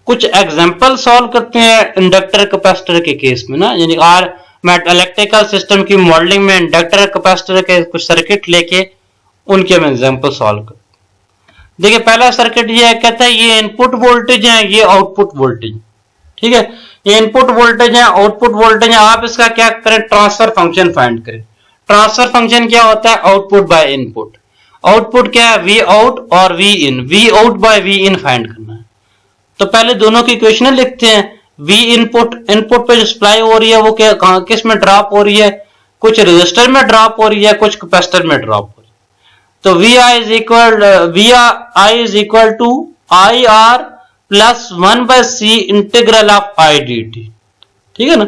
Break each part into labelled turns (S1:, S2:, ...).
S1: कुछ example solve करते हैं इंडक्टर कैपेसिटर के केस में ना, यानी आर इलेक्ट्रिकल सिस्टम की मॉडलिंग में इंडक्टर कैपेसिटर के कुछ सर्किट लेके उनके हम एग्जांपल सॉल्व करते हैं। देखिए पहला सर्किट ये कहता है ये इनपुट वोल्टेज है, ये आउटपुट वोल्टेज, ठीक है, ये इनपुट वोल्टेज है, आउटपुट वोल्टेज है। आप इसका क्या करें, ट्रांसफर फंक्शन फाइंड करें। ट्रांसफर फंक्शन क्या होता है, आउटपुट बाय इनपुट। आउटपुट क्या है, वी आउट और V in, V out by V in find करना है। तो पहले दोनों की इक्वेशन लिखते हैं। वी इनपुट, इनपुट पे जो सप्लाई हो रही है वो क्या किस में ड्रॉप हो रही है, कुछ रजिस्टर में ड्रॉप हो रही है, कुछ कैपेसिटर में ड्रॉप हो रही है। तो V I is equal to I R plus 1/c integral of I D T, ठीक है ना।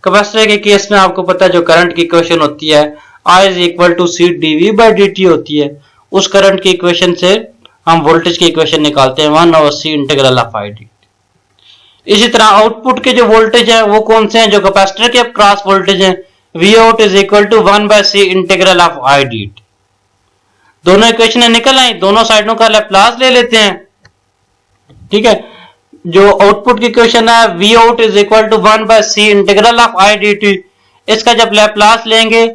S1: कैपेसिटर के केस में आपको पता है जो करंट की इक्वेशन होती है I is equal to C DV by D T होती है। उस करंट की इक्वेशन से हम वोल्टेज की इक्वेशन निकालते हैं 1/c integral of I D T. इसी तरह आउटपुट के जो वोल्टेज है वो कौन से हैं, जो कैपेसिटर के क्रॉस वोल्टेज है, V out is equal to 1/c integral of I D T. दोनों इक्वेशन निकल आई, दोनों साइडों का लैप्लास ले लेते हैं, ठीक है। जो आउटपुट की इक्वेशन है V out is equal to 1/c integral of I D T, इसका जब लैप्लास लेंगे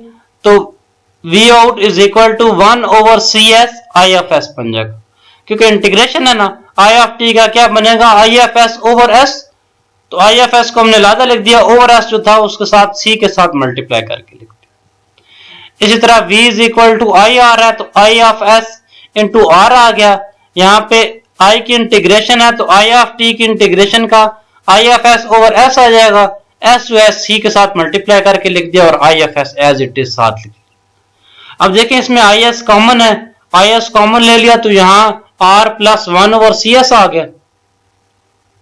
S1: तो V out is equal to 1/cs I of S बन जाएगा, क्योंकि इंटीग्रेशन है ना, आई ऑफ टी का क्या बनेगा, आई एफ एस ओवर एस। तो आई एफ एस को हमने लादा लिख दिया, ओवर एस जो था उसके साथ सी के साथ मल्टीप्लाई करके लिख दिया। इसी तरह v is equal to I R है, तो I of S into R आ गया। यहाँ पे आई की इंटीग्रेशन है तो आई ऑफ टी की इंटीग्रेशन का I F S over S आ जाएगा, एस जो है सी के साथ मल्टीप्लाई करके लिख दिया और I F S as it is साथ लिख दिया। अब देखें इसमें आई एस कॉमन है, आई एस कॉमन ले लिया तो यहाँ आर प्लस 1/cs आ गया,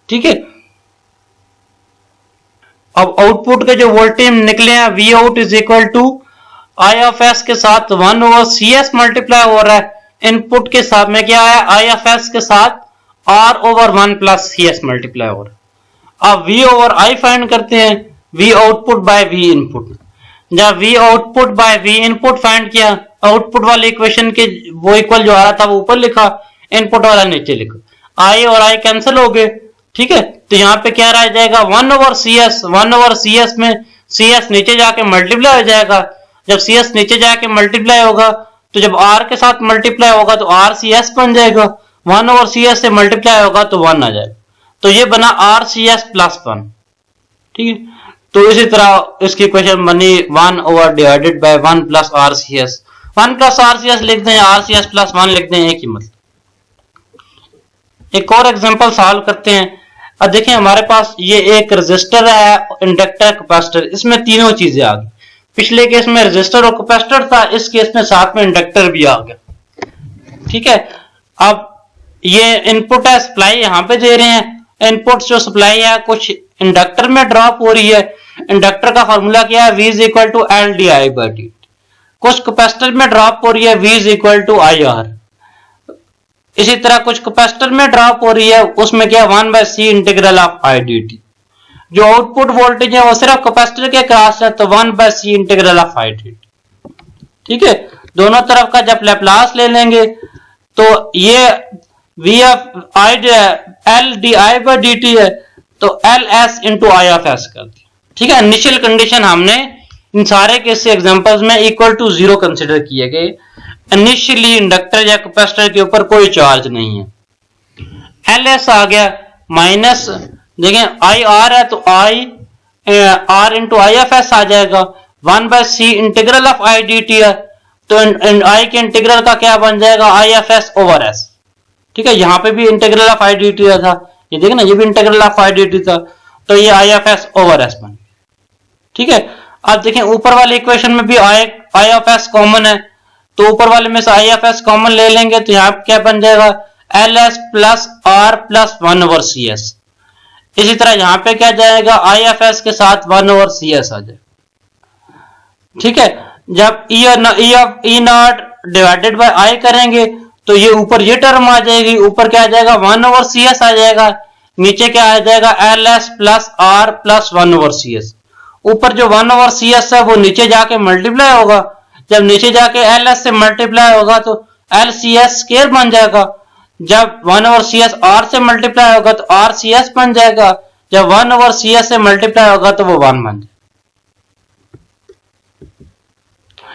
S1: ठीक है। अब आउटपुट के जो वोल्टेज निकले हैं V out is equal to I of S के साथ 1/cs मल्टीप्लाई हो रहा है, इनपुट के साथ में क्या है, आई एफ एस के साथ r ओवर 1+cs मल्टीप्लाई हो रहा है। अब v ओवर i फाइंड करते हैं, v output by v input. जब v output by v input find किया, आउटपुट वाली इक्वेशन के वो इक्वल जो आ रहा था वो ऊपर लिखा, इनपुट वाला नीचे लिखा, i और i कैंसिल हो गए, ठीक है। तो यहाँ पे क्या रह जाएगा 1/cs, 1/cs में cs नीचे जाके मल्टीप्लाई हो जाएगा। जब cs नीचे जाके मल्टीप्लाई होगा तो जब r के साथ मल्टीप्लाई होगा तो rcs बन जाएगा, 1/cs से मल्टीप्लाई होगा तो 1 आ जाएगा। तो ये बना rcs प्लस 1, ठीक है। तो इसी तरह इसकी इक्वेशन बनी 1 over divided by 1 plus rcs, 1 plus rcs लिख दें, rcs प्लस 1 लिख दें, एक ही मतलब। एक और एग्जांपल सॉल्व करते हैं। अब देखें हमारे पास ये एक रेजिस्टर है, इंडक्टर, कैपेसिटर, इसमें तीनों चीजें आ गई। पिछले केस में रेजिस्टर और कैपेसिटर था, इस केस में साथ में इंडक्टर भी आ गया, ठीक है। अब ये इनपुट है, सप्लाई यहाँ पे दे रहे हैं, इनपुट जो सप्लाई है कुछ इंडक्टर में ड्रॉप हो रही है। इंडक्टर का फॉर्मूला क्या है, v is equal to L D I by D. कुछ कैपेसिटर में ड्रॉप हो रही है, v is equal to I R. इसी तरह कुछ कैपेसिटर में ड्रॉप हो रही है, उसमें क्या 1/c integral of I D T. जो आउटपुट वोल्टेज है वो सिर्फ कैपेसिटर के क्रॉस है तो 1/c integral of I D T, ठीक है। दोनों तरफ का जब लैप्लास ले लेंगे तो ये v of I L D I by D T है, तो L S into I of S कर दिया, ठीक है। इनिशियल कंडीशन हमने इन सारे केस एग्जांपल्स में इक्वल टू 0 कंसीडर किए गए। इनिशियली इंडक्टर या कैपेसिटर के ऊपर कोई चार्ज नहीं है। एल एस आ गया माइनस, देखें आई आर है तो I R into I F S आ जाएगा, 1/c integral of I D T है तो आई के इंटीग्रल का क्या बन जाएगा, I F S over S, ठीक है। यहाँ पे भी integral of I D T था, ये देखें ना, ये भी integral of I D T था, तो ये I F S over S बन गया, ठीक है। अब देखें ऊपर वाली इक्वेशन में भी आई ऑफ एस कॉमन है, तो ऊपर वाले में से आई एफ एस कॉमन ले लेंगे तो यहाँ क्या बन जाएगा, L S plus R plus 1/cs। इसी तरह यहाँ पे क्या जाएगा, आई एफ एस के साथ 1/cs आ जाए, ठीक है। जब ई नॉट डिवाइडेड बाय आई करेंगे तो ये ऊपर ये टर्म आ जाएगी, ऊपर क्या आ जाएगा 1/cs आ जाएगा, नीचे क्या आ जाएगा L S plus R plus 1/cs। ऊपर जो 1/cs है वो नीचे जाके मल्टीप्लाई होगा, जब नीचे जाके एल एस से मल्टीप्लाई होगा तो एल सी एस स्क्वायर बन जाएगा, जब 1/CS R से मल्टीप्लाई होगा तो RCS बन जाएगा, जब 1/CS से मल्टीप्लाई होगा तो वो 1 बन जाएगा।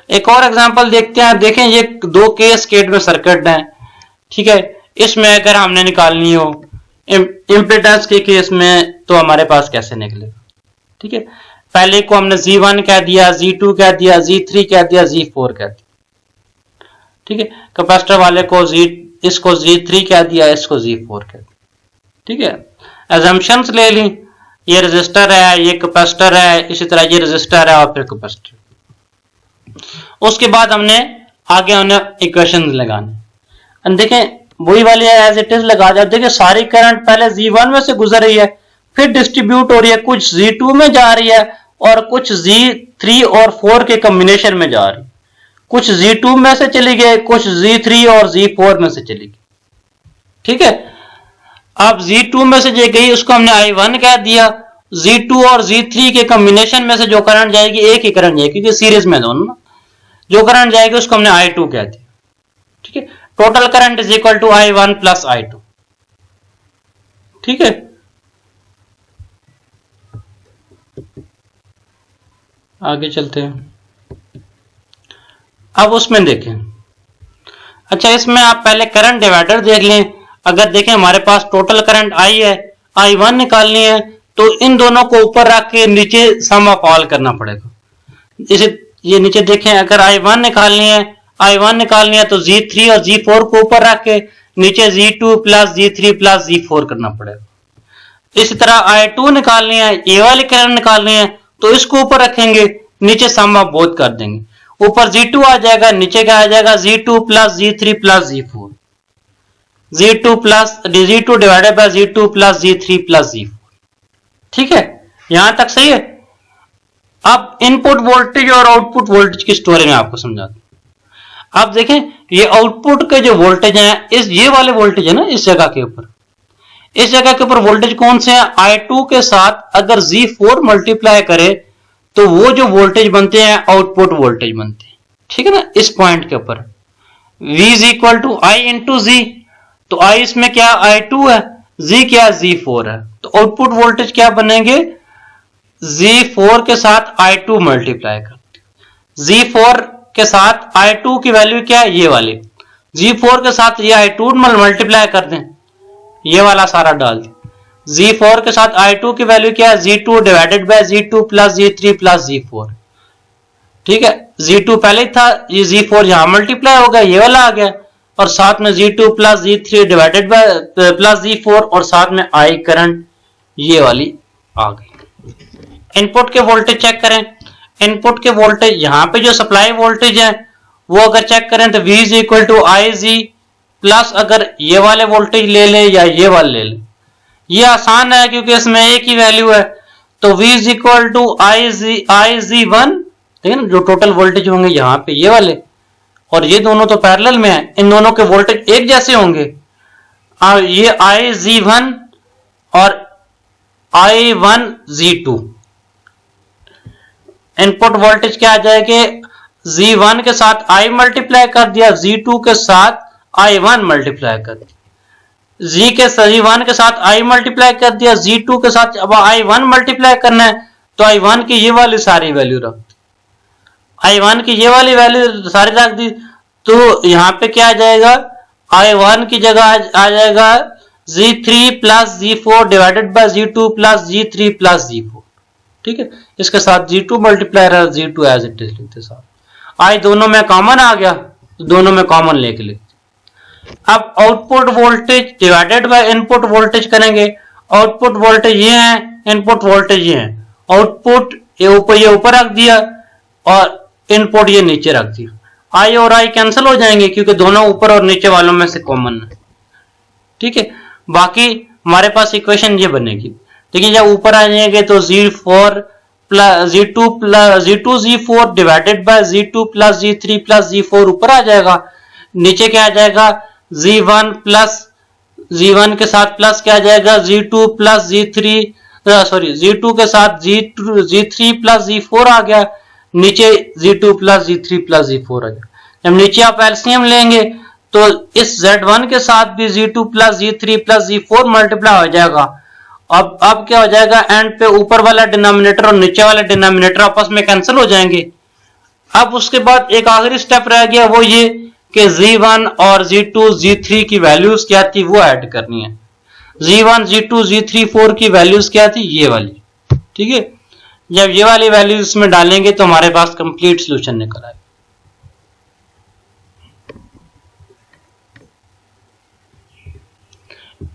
S1: एक और एग्जांपल देखते हैं। देखें ये दो केस स्टेट में सर्किट हैं, ठीक है। इसमें अगर हमने निकालनी हो इम्पीडेंस के केस में तो हमारे पास कैसे निकलेगा, ठीक है। पहले को हमने Z1 कह दिया, Z2 कह दिया, Z3 कह दिया, Z4 कह दिया, ठीक है। कैपेसिटर वाले को इसको Z3 कह दिया, इसको Z4 कह दिया, ठीक है। एजम्पशंस ले ली, ये रजिस्टर है, ये कैपेसिटर है, इसी तरह ये रजिस्टर है और फिर कैपेसिटर। उसके बाद हमने आगे इक्वेशन लगाने। देखें वही वाली एज इट इज लगा दिया। देखिए सारी करंट पहले Z1 में से गुजर रही है, फिर डिस्ट्रीब्यूट हो रही है, कुछ Z2 में जा रही है और कुछ Z3 और 4 के कॉम्बिनेशन में जा रही है। कुछ Z2 में से चली गई, कुछ Z3 और Z4 में से चली गई, ठीक है। अब Z2 में से जो गई उसको हमने I1 कह दिया। Z2 और Z3 के कॉम्बिनेशन में से जो करंट जाएगी, एक ही करंट जाएगी क्योंकि सीरीज में दोनों ना, जो करंट जाएगी उसको हमने I2 कह दिया, ठीक है। Total current is equal to I1 plus I2, ठीक है। आगे चलते हैं। अब उसमें देखें, अच्छा इसमें आप पहले करंट डिवाइडर देख लें। अगर देखें हमारे पास टोटल करंट I है, I1 निकालनी है तो इन दोनों को ऊपर रख के नीचे सम ऑफ ऑल करना पड़ेगा। इसे ये नीचे देखें, अगर I1 निकालनी है तो Z3 और Z4 को ऊपर रख के नीचे Z2 plus Z3 plus Z4 करना पड़ेगा। इसी तरह I2 निकालनी है, ये वाली करंट निकालनी है तो इसको ऊपर रखेंगे, नीचे सम ऑफ बोथ कर देंगे। ऊपर Z2 आ जाएगा, नीचे क्या आ जाएगा Z2 plus Z3 plus Z4, Z2 divided by Z2 plus Z3 plus Z4, ठीक है। यहां तक सही है। अब इनपुट वोल्टेज और आउटपुट वोल्टेज की स्टोरी में आपको समझाता हूं। अब देखें ये आउटपुट के जो वोल्टेज हैं, ये वाले वोल्टेज है ना, इस जगह के ऊपर वोल्टेज कौन से हैं? I2 के साथ अगर Z4 मल्टीप्लाई करे तो वो जो वोल्टेज बनते हैं आउटपुट वोल्टेज बनते हैं, ठीक है ना। इस पॉइंट के ऊपर V is equal to I into Z, तो I इसमें क्या I2 है, Z क्या Z4 है, तो आउटपुट वोल्टेज क्या बनेंगे? Z4 के साथ I2 मल्टीप्लाई करते, Z4 के साथ I2 की वैल्यू क्या है, ये वाली। Z4 के साथ ये I2 मल्टीप्लाई कर दें, ये वाला सारा डाल दें। Z4 के साथ I2 की वैल्यू क्या है, Z2 divided by Z2 plus Z3 plus Z4, ठीक है। Z2 पहले ही था, ये Z4 यहां मल्टीप्लाई हो गया, ये वाला आ गया, और साथ में Z2 plus Z3 divided by plus Z4 और साथ में I करंट ये वाली आ गई। इनपुट के वोल्टेज चेक करें। इनपुट के वोल्टेज यहाँ पे जो सप्लाई वोल्टेज है वो अगर चेक करें तो V is equal to IZ plus अगर ये वाले वोल्टेज ले लें या ये वाले ले लें, ये आसान है क्योंकि इसमें एक ही वैल्यू है। तो V is equal to IZ1, ठीक है ना, जो टोटल वोल्टेज होंगे यहाँ पे ये वाले, और ये दोनों तो पैरेलल में है, इन दोनों के वोल्टेज एक जैसे होंगे। ये IZ1 और I1Z2, इनपुट वोल्टेज क्या आ जाएगा? Z1 के साथ I मल्टीप्लाई कर दिया, Z2 के साथ I1 मल्टीप्लाई कर दिया, Z1 के साथ I मल्टीप्लाई कर दिया, Z2 के साथ अब I1 मल्टीप्लाई करना है तो I1 की ये वाली सारी वैल्यू रख दी, I1 की ये वाली वैल्यू सारी रख दी, तो यहाँ पे क्या आ जाएगा? I1 की जगह आ जाएगा Z3 plus Z4 divided by Z2 plus Z3 plus Z4, ठीक है। इसके साथ Z2 मल्टीप्लाई है, Z2 एज इट इज लिखते साथ। I दोनों में कॉमन आ गया, दोनों में कॉमन लेके लिखते। अब output voltage divided by input voltage करेंगे। आउटपुट वोल्टेज ये है, इनपुट वोल्टेज ये है। आउटपुट ये ऊपर रख दिया और इनपुट ये नीचे रख दिया। I और I कैंसिल हो जाएंगे क्योंकि दोनों ऊपर और नीचे वालों में से कॉमन है, ठीक है। बाकी हमारे पास इक्वेशन ये बनेगी। देखिए जब ऊपर आ जाएंगे तो Z4 plus Z2 Z4 divided by Z2 plus Z3 plus Z4 ऊपर आ जाएगा। नीचे क्या आ जाएगा? Z1 प्लस Z1 के साथ प्लस क्या आ जाएगा? Z2 प्लस Z2 के साथ Z3 प्लस Z4 आ गया। नीचे Z2 plus Z3 plus Z4 आ जाएगा। जब नीचे आप एलसीएम लेंगे तो इस Z1 के साथ भी Z2 plus Z3 plus Z4 multiply हो जाएगा। अब क्या हो जाएगा, एंड पे ऊपर वाला डिनोमिनेटर और नीचे वाला डिनोमिनेटर आपस में कैंसिल हो जाएंगे। अब उसके बाद एक आखिरी स्टेप रह गया, वो ये कि Z1 और Z2 Z3 की वैल्यूज क्या थी वो ऐड करनी है। Z1 Z2 Z3 4 की वैल्यूज क्या थी, ये वाली, ठीक है। जब ये वाली वैल्यूज इसमें डालेंगे तो हमारे पास कंप्लीट सॉल्यूशन निकल आएगा।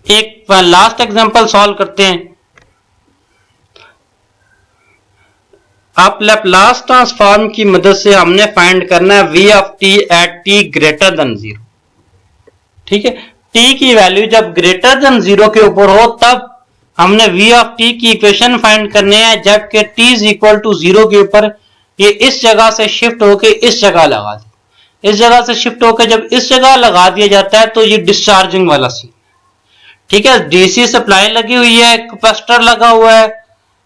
S1: एक लास्ट एग्जांपल सॉल्व करते हैं। अब लैप्लास ट्रांसफॉर्म की मदद से हमने फाइंड करना है v of t at t greater than 0, ठीक है। t की वैल्यू जब ग्रेटर देन 0 के ऊपर हो तब हमने v ऑफ t की इक्वेशन फाइंड करने हैं, जबकि t इज इक्वल टू 0 के ऊपर ये इस जगह से शिफ्ट होके इस जगह लगा दे। इस जगह से शिफ्ट होकर जब इस जगह लगा दिया जाता है तो ये डिस्चार्जिंग वाला सीन, ठीक है। डीसी सप्लाई लगी हुई है, कैपेसिटर लगा हुआ है,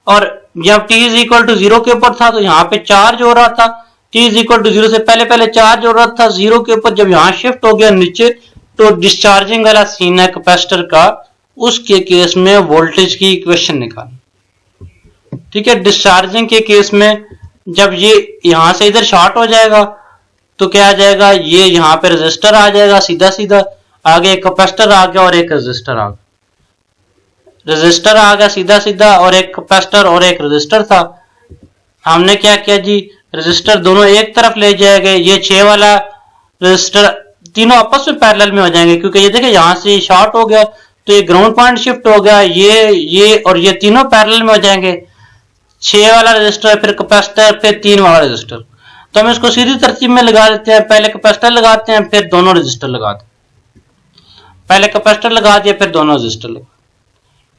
S1: और जब t इज इक्वल टू 0 के ऊपर था तो यहाँ पे चार्ज हो रहा था। t इज इक्वल टू 0 से पहले पहले चार्ज हो रहा था 0 के ऊपर, जब यहाँ शिफ्ट हो गया नीचे तो डिस्चार्जिंग वाला सीन है कैपेसिटर का, उसके केस में वोल्टेज की इक्वेशन निकाली, ठीक है। डिस्चार्जिंग के केस में जब ये यहां से इधर शॉर्ट हो जाएगा तो क्या आ जाएगा, ये यहाँ पे रेजिस्टर आ जाएगा सीधा सीधा, आगे एक कैपेसिटर आ गया और एक रेजिस्टर आ गया। रेजिस्टर आ गया सीधा सीधा और एक कैपेसिटर और एक रेजिस्टर था। हमने क्या किया जी, रेजिस्टर दोनों एक तरफ ले जाएंगे, ये 6 वाला रेजिस्टर तीनों आपस में पैरेलल में हो जाएंगे, क्योंकि ये देखिए यहां से शॉर्ट हो गया तो ये ग्राउंड पॉइंट शिफ्ट हो गया, ये और ये तीनों पैरेलल में हो जाएंगे। 6 वाला रेजिस्टर, फिर कैपेसिटर, फिर 3 वाला रेजिस्टर। तो हम इसको सीधी तरतीब में लगा देते हैं, पहले कैपेसिटर लगाते हैं फिर दोनों रेजिस्टर लगाते हैं, पहले कैपेसिटर लगा दिया फिर दोनों रेजिस्टर लगा,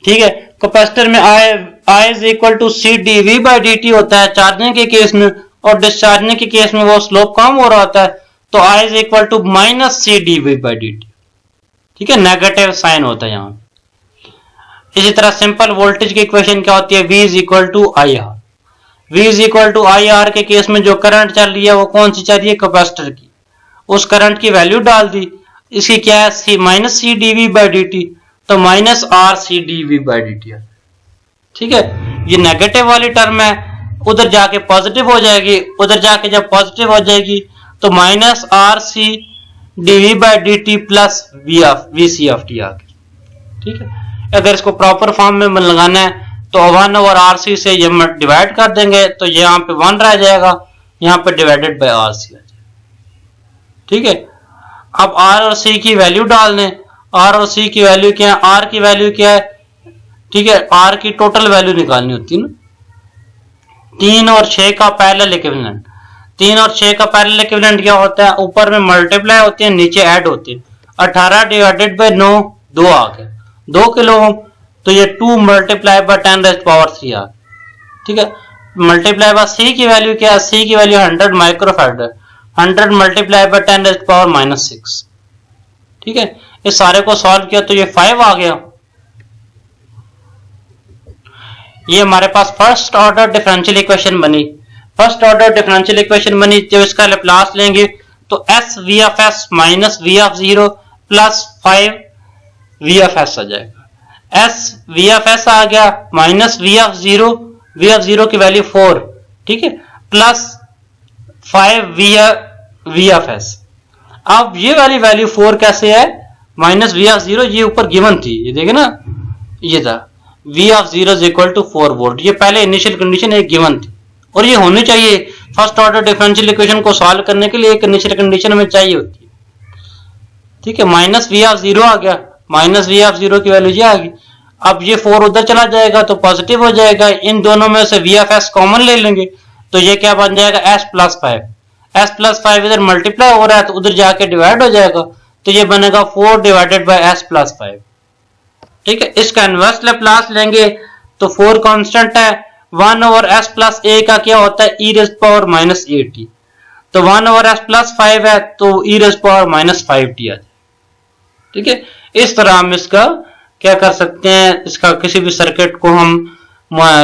S1: ठीक है। कैपेसिटर में I is equal to C D V by D T होता है चार्जिंग के केस में, और डिस्चार्जिंग के केस में वो स्लोप कम हो रहा होता है, तो I is equal to minus C D V by D T, ठीक है, नेगेटिव साइन होता है यहाँ। इसी तरह सिंपल वोल्टेज की इक्वेशन क्या होती है, V is equal to I R. V is equal to I R के केस में जो करंट चल रही है वो कौन सी चल रही है, कैपेसिटर की, उस करंट की वैल्यू डाल दी, इसकी क्या है minus C D V by D T, तो minus R C D V by D T, ठीक है। ये नेगेटिव वाली टर्म है, उधर जाके पॉजिटिव हो जाएगी, उधर जाके जब पॉजिटिव हो जाएगी तो minus R C D V by D T plus V C of T आ गई, ठीक है। अगर इसको प्रॉपर फॉर्म में लगाना है तो 1 ओवर आर सी से ये डिवाइड कर देंगे तो ये यहाँ पे 1 रह जाएगा, यहाँ पे डिवाइडेड बाई आर सी आ जाएगा, ठीक है। अब आर और सी की वैल्यू डाल दें, आर और सी की वैल्यू क्या है, आर की वैल्यू क्या है, ठीक है, आर की टोटल वैल्यू निकालनी होती है ना, 3 और 6 का पैरेलल इक्विवेलेंट। 3 और 6 का पैरेलल इक्विवेलेंट क्या होता है, ऊपर में मल्टीप्लाई होते हैं नीचे ऐड होते हैं। 18 डिवाइडेड बाई 9 2 आ गया, 2 किलो ओम, तो ये 2 मल्टीप्लाई बाय 10 रेज़्ड पावर 3 आ, ठीक है। मल्टीप्लाई बाय सी की वैल्यू क्या है, सी की वैल्यू 100 माइक्रोफैराड है, 100 मल्टीप्लाई बाय 10 रेज़्ड पावर -6, ठीक है। इस सारे को सॉल्व किया तो ये 5 आ गया। ये हमारे पास फर्स्ट ऑर्डर डिफरेंशियल इक्वेशन बनी। फर्स्ट ऑर्डर डिफरेंशियल इक्वेशन बनी, जब इसका लैप्लास लेंगे तो S V of S minus V of 0 plus 5 V of S आ जाएगा। एस वी ऑफ एस आ गया माइनस वी ऑफ 0 की वैल्यू 4, ठीक है, प्लस 5 वी ऑफ एस। अब ये वाली वैल्यू 4 कैसे है, माइनस वी ऑफ 0, ये ऊपर गिवन थी, ये देखे ना, ये था v of 0 is equal to 4 volt, ये पहले इनिशियल कंडीशन एक गिवन थी और ये होनी चाहिए। फर्स्ट ऑर्डर डिफरेंशियल इक्वेशन को सॉल्व करने के लिए एक इनिशियल कंडीशन हमें चाहिए होती है, ठीक है। माइनस वी ऑफ 0 आ गया, माइनस वी ऑफ 0 की वैल्यू ये आ गई। अब ये 4 उधर चला जाएगा तो पॉजिटिव हो जाएगा, इन दोनों में से वी ऑफ एस कॉमन ले लेंगे तो ये क्या बन जाएगा, s प्लस 5। s प्लस 5 इधर मल्टीप्लाई हो रहा है तो उधर जाके डिवाइड हो जाएगा, तो ये बनेगा 4 डिवाइडेड बाय s प्लस 5, ठीक है। इसका इनवर्स लैप्लास लेंगे तो 4 कांस्टेंट है, 1 ओवर s प्लस a का क्या होता है, e रेज़्ड पावर -8t, तो 1 ओवर s प्लस 5 है तो e रेज़्ड पावर -5t आ जाए, ठीक है। इस तरह हम इसका क्या कर सकते हैं, इसका किसी भी सर्किट को हम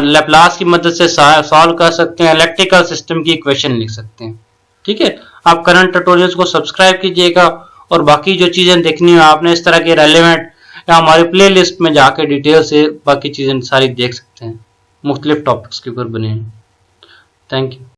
S1: लैप्लास की मदद से सॉल्व कर सकते हैं, इलेक्ट्रिकल सिस्टम की इक्वेशन लिख सकते हैं, ठीक है। आप करंट ट्यूटोरियल्स को सब्सक्राइब कीजिएगा और बाकी जो चीज़ें देखनी हो आपने इस तरह के रेलेवेंट या हमारे प्ले लिस्ट में जाके डिटेल से बाकी चीज़ें सारी देख सकते हैं, मुख्तलिफ टॉपिक्स के ऊपर बने हैं। Thank you.